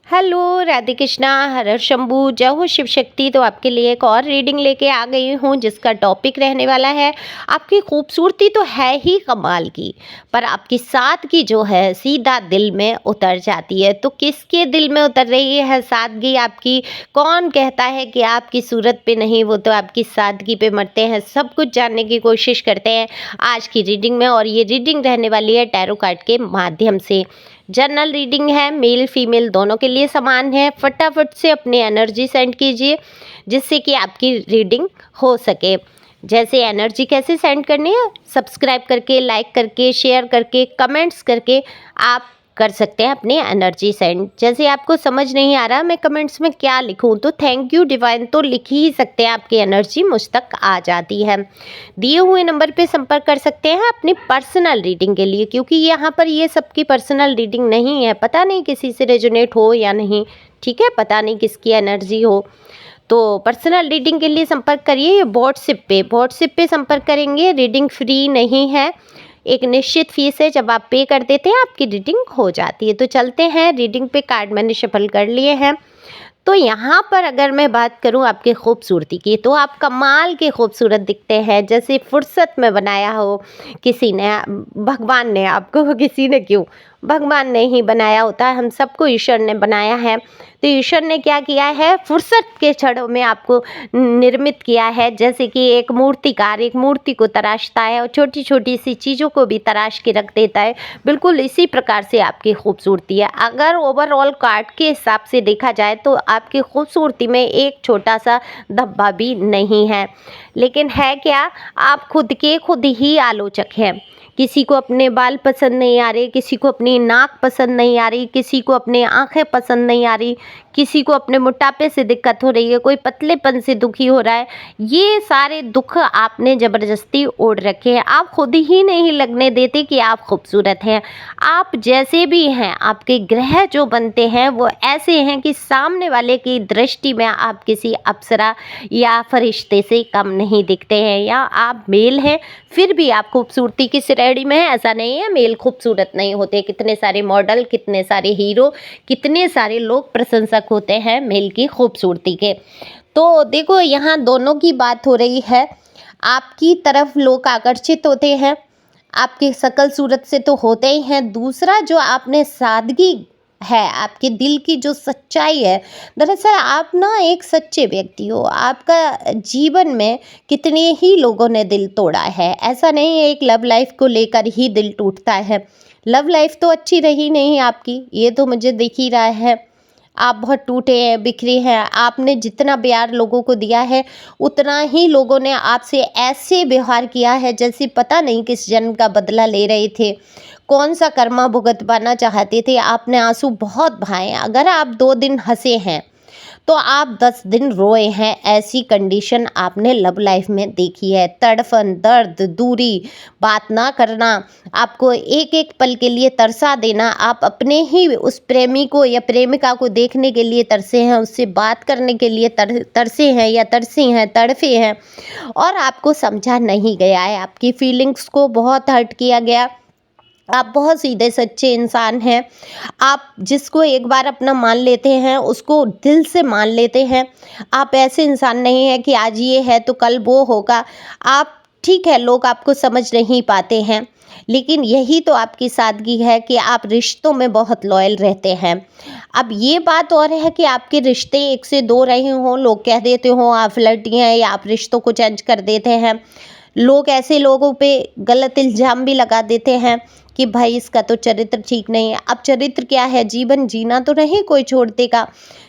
Hello, Radhe Krishna, हर हर शंभू, जय हो शिव शक्ति। तो आपके लिए एक और रीडिंग लेके आ गई हूँ जिसका टॉपिक रहने वाला है आपकी खूबसूरती तो है ही कमाल की, पर आपकी सादगी जो है सीधा दिल में उतर जाती है। तो किसके दिल में उतर रही है सादगी आपकी? कौन कहता है कि आपकी सूरत पे नहीं, वो तो आपकी सादगी पे मरते हैं। सब कुछ जानने की कोशिश करते हैं आज की रीडिंग में, और ये रीडिंग रहने वाली है टैरो कार्ड के माध्यम से। जनरल रीडिंग है, मेल फीमेल दोनों के लिए समान है। फटाफट से अपनी एनर्जी सेंड कीजिए जिससे कि आपकी रीडिंग हो सके। जैसे एनर्जी कैसे सेंड करनी है, सब्सक्राइब करके, लाइक करके, शेयर करके, कमेंट्स करके आप कर सकते हैं अपनी एनर्जी सेंड। जैसे आपको समझ नहीं आ रहा मैं कमेंट्स में क्या लिखूं, तो थैंक यू डिवाइन तो लिख ही सकते हैं, आपकी एनर्जी मुझ तक आ जाती है। दिए हुए नंबर पे संपर्क कर सकते हैं अपनी पर्सनल रीडिंग के लिए, क्योंकि यहाँ पर ये सबकी पर्सनल रीडिंग नहीं है। पता नहीं किसी से रेजोनेट हो या नहीं, ठीक है, पता नहीं किसकी एनर्जी हो। तो पर्सनल रीडिंग के लिए संपर्क करिए व्हाट्सएप पे संपर्क करेंगे। रीडिंग फ्री नहीं है, एक निश्चित फीस है। जब आप पे कर देते हैं आपकी रीडिंग हो जाती है। तो चलते हैं रीडिंग पे। कार्ड मैंने शफल कर लिए हैं। तो यहाँ पर अगर मैं बात करूँ आपकी खूबसूरती की, तो आप कमाल के खूबसूरत दिखते हैं, जैसे फुर्सत में बनाया हो किसी ने, भगवान ने आपको, किसी ने क्यों, भगवान ने ही बनाया होता है, हम सबको ईश्वर ने बनाया है। तो ईश्वर ने क्या किया है, फुर्सत के क्षणों में आपको निर्मित किया है। जैसे कि एक मूर्तिकार एक मूर्ति को तराशता है और छोटी छोटी सी चीज़ों को भी तराश के रख देता है, बिल्कुल इसी प्रकार से आपकी खूबसूरती है। अगर ओवरऑल कार्ड के हिसाब से देखा जाए तो आपकी खूबसूरती में एक छोटा सा धब्बा भी नहीं है, लेकिन है क्या, आप खुद ही आलोचक हैं। किसी को अपने बाल पसंद नहीं आ रहे, किसी को अपनी नाक पसंद नहीं आ रही, किसी को अपनी आंखें पसंद नहीं आ रही, किसी को अपने मोटापे से दिक्कत हो रही है, कोई पतलेपन से दुखी हो रहा है। ये सारे दुख आपने ज़बरदस्ती ओढ़ रखे हैं। आप खुद ही नहीं लगने देते कि आप खूबसूरत हैं। आप जैसे भी हैं, आपके ग्रह जो बनते हैं वो ऐसे हैं कि सामने वाले की दृष्टि में आप किसी अप्सरा या फरिश्ते से कम नहीं दिखते हैं। या आप मेल हैं फिर भी आप खूबसूरती की श्रेणी में हैं, ऐसा नहीं है मेल खूबसूरत नहीं होते। कितने सारे मॉडल, कितने सारे हीरो, कितने सारे लोग प्रशंसक होते हैं मेल की खूबसूरती के। तो देखो यहाँ दोनों की बात हो रही है। आपकी तरफ लोग आकर्षित होते हैं, आपकी शकल सूरत से तो होते ही हैं। दूसरा जो आपने सादगी है, आपके दिल की जो सच्चाई है, दरअसल आप ना एक सच्चे व्यक्ति हो। आपका जीवन में कितने ही लोगों ने दिल तोड़ा है, ऐसा नहीं है एक लव लाइफ को लेकर ही दिल टूटता है। लव लाइफ तो अच्छी रही नहीं आपकी, ये तो मुझे दिख ही रहा है। आप बहुत टूटे हैं, बिखरे हैं। आपने जितना प्यार लोगों को दिया है उतना ही लोगों ने आपसे ऐसे व्यवहार किया है जैसे पता नहीं किस जन्म का बदला ले रहे थे, कौन सा कर्मा भुगतवाना चाहते थे। आपने आंसू बहुत बहाए। अगर आप 2 दिन हंसे हैं तो आप 10 दिन रोए हैं, ऐसी कंडीशन आपने लव लाइफ में देखी है। तड़फन, दर्द, दूरी, बात ना करना, आपको एक एक पल के लिए तरसा देना। आप अपने ही उस प्रेमी को या प्रेमिका को देखने के लिए तरसे हैं, उससे बात करने के लिए तरसे हैं या तरसी हैं, तड़फे हैं, और आपको समझा नहीं गया है। आपकी फीलिंग्स को बहुत हर्ट किया गया। आप बहुत सीधे सच्चे इंसान हैं। आप जिसको एक बार अपना मान लेते हैं उसको दिल से मान लेते हैं। आप ऐसे इंसान नहीं हैं कि आज ये है तो कल वो होगा। आप, ठीक है, लोग आपको समझ नहीं पाते हैं, लेकिन यही तो आपकी सादगी है कि आप रिश्तों में बहुत लॉयल रहते हैं। अब ये बात और है कि आपके रिश्ते 1 से 2 रहे हों, लोग कह देते हों आप फ्लर्टी हैं या आप रिश्तों को चेंज कर देते हैं। लोग ऐसे लोगों पे गलत इल्ज़ाम भी लगा देते हैं कि भाई इसका तो चरित्र ठीक नहीं है। अब चरित्र क्या है, जीवन जीना तो नहीं कोई छोड़ देगा।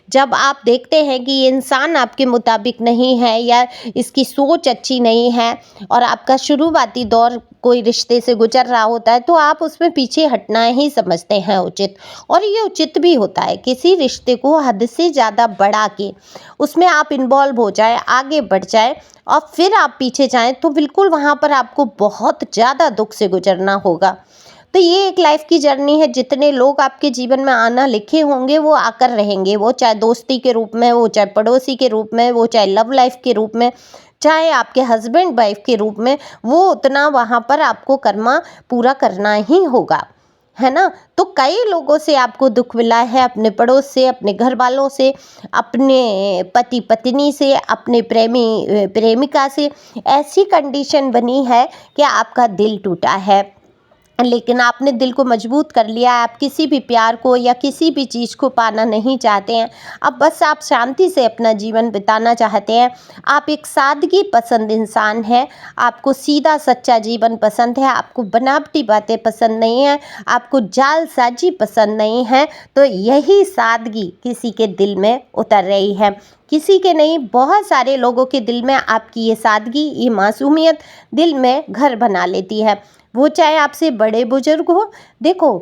जब आप देखते हैं कि ये इंसान आपके मुताबिक नहीं है या इसकी सोच अच्छी नहीं है और आपका शुरुआती दौर कोई रिश्ते से गुजर रहा होता है, तो आप उसमें पीछे हटना ही समझते हैं उचित। और ये उचित भी होता है। किसी रिश्ते को हद से ज़्यादा बढ़ा के उसमें आप इन्वॉल्व हो जाए, आगे बढ़ जाए और फिर आप पीछे जाएं, तो बिल्कुल वहाँ पर आपको बहुत ज़्यादा दुख से गुजरना होगा। तो ये एक लाइफ की जर्नी है। जितने लोग आपके जीवन में आना लिखे होंगे वो आकर रहेंगे, वो चाहे दोस्ती के रूप में, वो चाहे पड़ोसी के रूप में, वो चाहे लव लाइफ के रूप में, चाहे आपके हस्बैंड वाइफ के रूप में, वो उतना वहाँ पर आपको कर्मा पूरा करना ही होगा। है ना? तो कई लोगों से आपको दुःख मिला है, अपने पड़ोस से, अपने घर वालों से, अपने पति पत्नी से, अपने प्रेमिका से। ऐसी कंडीशन बनी है कि आपका दिल टूटा है, लेकिन आपने दिल को मजबूत कर लिया। आप किसी भी प्यार को या किसी भी चीज़ को पाना नहीं चाहते हैं। अब बस आप शांति से अपना जीवन बिताना चाहते हैं। आप एक सादगी पसंद इंसान हैं। आपको सीधा सच्चा जीवन पसंद है। आपको बनावटी बातें पसंद नहीं हैं। आपको जालसाजी पसंद नहीं है। तो यही सादगी किसी के दिल में उतर रही है। किसी के नहीं, बहुत सारे लोगों के दिल में आपकी ये सादगी, ये मासूमियत दिल में घर बना लेती है। वो चाहे आपसे बड़े बुजुर्ग हो। देखो,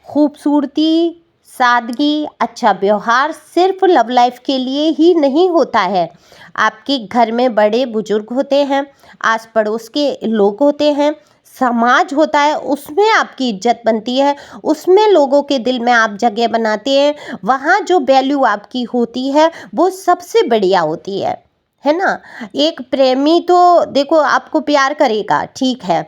खूबसूरती, सादगी, अच्छा व्यवहार सिर्फ लव लाइफ के लिए ही नहीं होता है। आपके घर में बड़े बुजुर्ग होते हैं, आस पड़ोस के लोग होते हैं, समाज होता है, उसमें आपकी इज्जत बनती है, उसमें लोगों के दिल में आप जगह बनाते हैं। वहाँ जो वैल्यू आपकी होती है वो सबसे बढ़िया होती है ना? एक प्रेमी तो देखो आपको प्यार करेगा, ठीक है,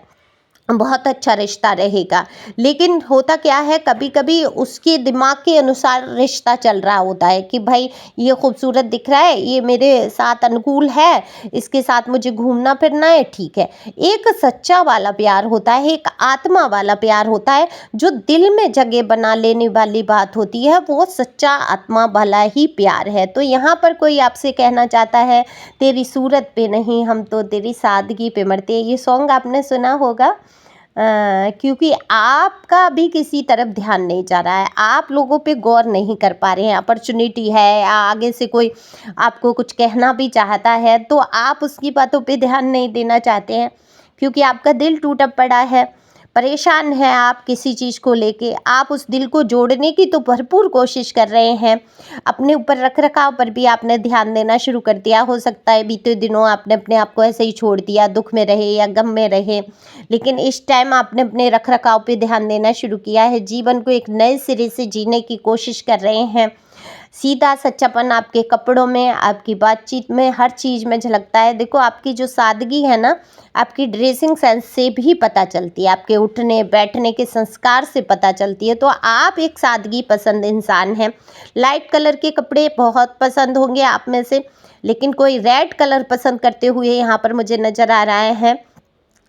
बहुत अच्छा रिश्ता रहेगा, लेकिन होता क्या है, कभी कभी उसके दिमाग के अनुसार रिश्ता चल रहा होता है कि भाई ये खूबसूरत दिख रहा है, ये मेरे साथ अनुकूल है, इसके साथ मुझे घूमना फिरना है, ठीक है। एक सच्चा वाला प्यार होता है, एक आत्मा वाला प्यार होता है, जो दिल में जगह बना लेने वाली बात होती है, वो सच्चा आत्मा वाला ही प्यार है। तो यहाँ पर कोई आपसे कहना चाहता है तेरी सूरत पे नहीं, हम तो तेरी सादगी पे मरते हैं। ये सॉन्ग आपने सुना होगा। क्योंकि आपका भी किसी तरफ ध्यान नहीं जा रहा है, आप लोगों पे गौर नहीं कर पा रहे हैं। अपॉर्चुनिटी है, आगे से कोई आपको कुछ कहना भी चाहता है तो आप उसकी बातों पे ध्यान नहीं देना चाहते हैं, क्योंकि आपका दिल टूटा पड़ा है, परेशान है आप किसी चीज़ को लेके। आप उस दिल को जोड़ने की तो भरपूर कोशिश कर रहे हैं। अपने ऊपर रख रखाव पर भी आपने ध्यान देना शुरू कर दिया। हो सकता है बीते दिनों आपने अपने आप को ऐसे ही छोड़ दिया, दुख में रहे या गम में रहे, लेकिन इस टाइम आपने अपने रख रखाव पे ध्यान देना शुरू किया है। जीवन को एक नए सिरे से जीने की कोशिश कर रहे हैं। सीधा सच्चापन आपके कपड़ों में, आपकी बातचीत में, हर चीज़ में झलकता है। देखो, आपकी जो सादगी है ना, आपकी ड्रेसिंग सेंस से भी पता चलती है, आपके उठने बैठने के संस्कार से पता चलती है। तो आप एक सादगी पसंद इंसान हैं। लाइट कलर के कपड़े बहुत पसंद होंगे आप में से, लेकिन कोई रेड कलर पसंद करते हुए यहाँ पर मुझे नज़र आ रहा है,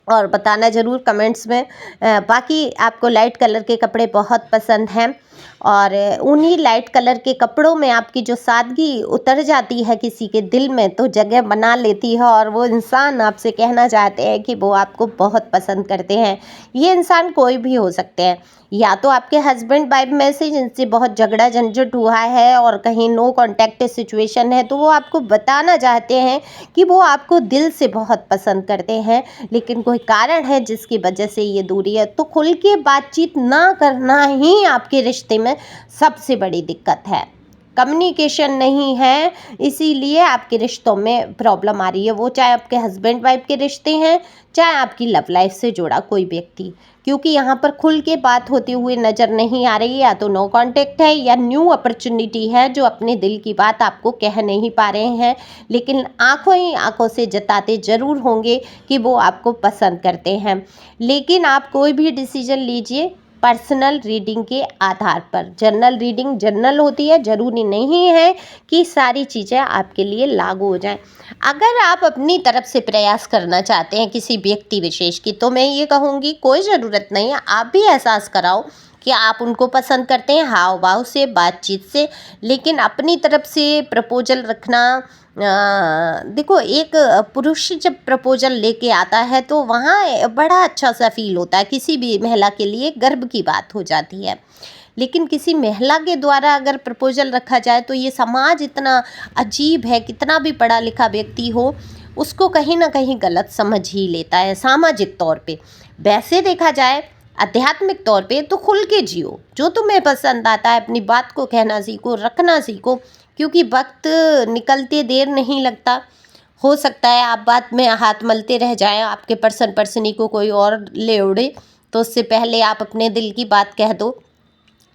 और बताना ज़रूर कमेंट्स में। बाकी आपको लाइट कलर के कपड़े बहुत पसंद हैं, और उन्हीं लाइट कलर के कपड़ों में आपकी जो सादगी उतर जाती है किसी के दिल में, तो जगह बना लेती है, और वो इंसान आपसे कहना चाहते हैं कि वो आपको बहुत पसंद करते हैं। ये इंसान कोई भी हो सकते हैं, या तो आपके हस्बैंड वाइफ में से जिनसे बहुत झगड़ा झंझट हुआ है और कहीं नो कॉन्टैक्ट सिचुएशन है, तो वो आपको बताना चाहते हैं कि वो आपको दिल से बहुत पसंद करते हैं, लेकिन कोई कारण है जिसकी वजह से ये दूरी है। तो खुल के बातचीत ना करना ही आपके रिश्ते में सबसे बड़ी दिक्कत है। कम्युनिकेशन नहीं है, इसीलिए आपके रिश्तों में प्रॉब्लम आ रही है। वो चाहे आपके हस्बैंड वाइफ के रिश्ते हैं, चाहे आपकी लव लाइफ से जुड़ा कोई व्यक्ति, क्योंकि यहाँ पर खुल के बात होते हुए नज़र नहीं आ रही है। या तो नो कांटेक्ट है, या न्यू अपॉर्चुनिटी है, जो अपने दिल की बात आपको कह नहीं पा रहे हैं, लेकिन आंखों ही आंखों से जताते ज़रूर होंगे कि वो आपको पसंद करते हैं। लेकिन आप कोई भी डिसीजन लीजिए पर्सनल रीडिंग के आधार पर। जनरल रीडिंग जनरल होती है, ज़रूरी नहीं है कि सारी चीज़ें आपके लिए लागू हो जाएं। अगर आप अपनी तरफ से प्रयास करना चाहते हैं किसी व्यक्ति विशेष की, तो मैं ये कहूँगी कोई ज़रूरत नहीं है, आप भी एहसास कराओ कि आप उनको पसंद करते हैं, हाव भाव से, बातचीत से। लेकिन अपनी तरफ से प्रपोजल रखना, देखो, एक पुरुष जब प्रपोजल लेके आता है तो वहाँ बड़ा अच्छा सा फील होता है, किसी भी महिला के लिए गर्व की बात हो जाती है। लेकिन किसी महिला के द्वारा अगर प्रपोजल रखा जाए तो ये समाज इतना अजीब है, कितना भी पढ़ा लिखा व्यक्ति हो उसको कहीं ना कहीं गलत समझ ही लेता है सामाजिक तौर पे। वैसे देखा जाए आध्यात्मिक तौर पे तो खुल के जियो, जो तुम्हें पसंद आता है अपनी बात को कहना सीखो, रखना सीखो, क्योंकि वक्त निकलते देर नहीं लगता। हो सकता है आप बात में हाथ मलते रह जाएं, आपके पर्सनी को कोई और ले उड़े, तो उससे पहले आप अपने दिल की बात कह दो।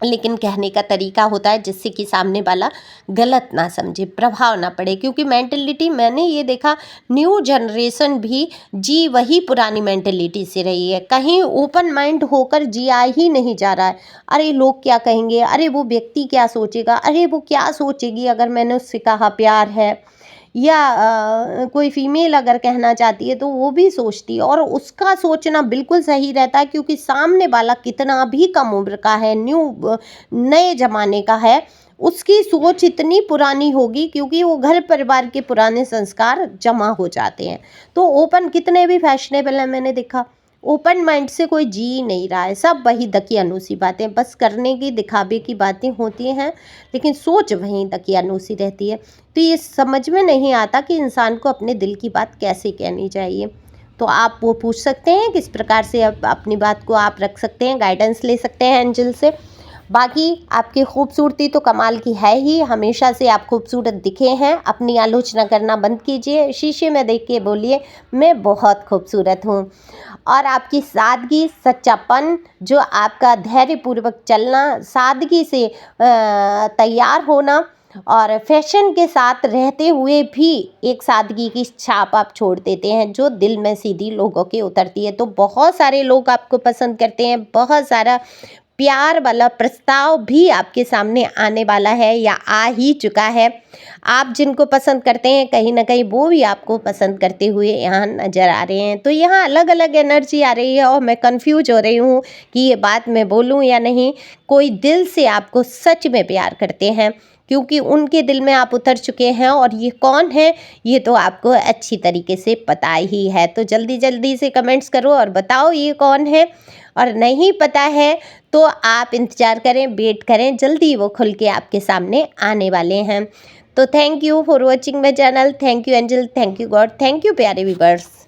लेकिन कहने का तरीका होता है जिससे कि सामने वाला गलत ना समझे, प्रभाव ना पड़े। क्योंकि मेंटलिटी मैंने ये देखा, न्यू जनरेशन भी जी वही पुरानी मेंटलिटी से रही है, कहीं ओपन माइंड होकर जिया ही नहीं जा रहा है। अरे लोग क्या कहेंगे, अरे वो व्यक्ति क्या सोचेगा, अरे वो क्या सोचेगी अगर मैंने उससे कहा प्यार है, या कोई फीमेल अगर कहना चाहती है तो वो भी सोचती है, और उसका सोचना बिल्कुल सही रहता है। क्योंकि सामने वाला कितना भी कम उम्र का है, नए ज़माने का है, उसकी सोच इतनी पुरानी होगी, क्योंकि वो घर परिवार के पुराने संस्कार जमा हो जाते हैं। तो ओपन कितने भी फैशनेबल है, मैंने देखा ओपन माइंड से कोई जी ही नहीं रहा है, सब वही दकियानूसी बातें, बस करने की दिखावे की बातें होती हैं, लेकिन सोच वहीं दकियानूसी रहती है। तो ये समझ में नहीं आता कि इंसान को अपने दिल की बात कैसे कहनी चाहिए। तो आप वो पूछ सकते हैं, किस प्रकार से अपनी बात को आप रख सकते हैं, गाइडेंस ले सकते हैं एंजल से। बाकी आपकी खूबसूरती तो कमाल की है ही, हमेशा से आप खूबसूरत दिखे हैं। अपनी आलोचना करना बंद कीजिए, शीशे में देख के बोलिए मैं बहुत खूबसूरत हूँ। और आपकी सादगी, सच्चापन, जो आपका धैर्यपूर्वक चलना, सादगी से तैयार होना, और फैशन के साथ रहते हुए भी एक सादगी की छाप आप छोड़ देते हैं जो दिल में सीधी लोगों के उतरती है। तो बहुत सारे लोग आपको पसंद करते हैं, बहुत सारा प्यार वाला प्रस्ताव भी आपके सामने आने वाला है या आ ही चुका है। आप जिनको पसंद करते हैं कहीं ना कहीं वो भी आपको पसंद करते हुए यहाँ नज़र आ रहे हैं। तो यहाँ अलग अलग एनर्जी आ रही है और मैं कंफ्यूज हो रही हूँ कि ये बात मैं बोलूँ या नहीं। कोई दिल से आपको सच में प्यार करते हैं, क्योंकि उनके दिल में आप उतर चुके हैं, और ये कौन है ये तो आपको अच्छी तरीके से पता ही है। तो जल्दी जल्दी से कमेंट्स करो और बताओ ये कौन है, और नहीं पता है तो आप इंतज़ार करें, वेट करें, जल्दी वो खुल के आपके सामने आने वाले हैं। तो thank you for watching my channel, thank you angel, thank you God, thank you प्यारे व्यूअर्स।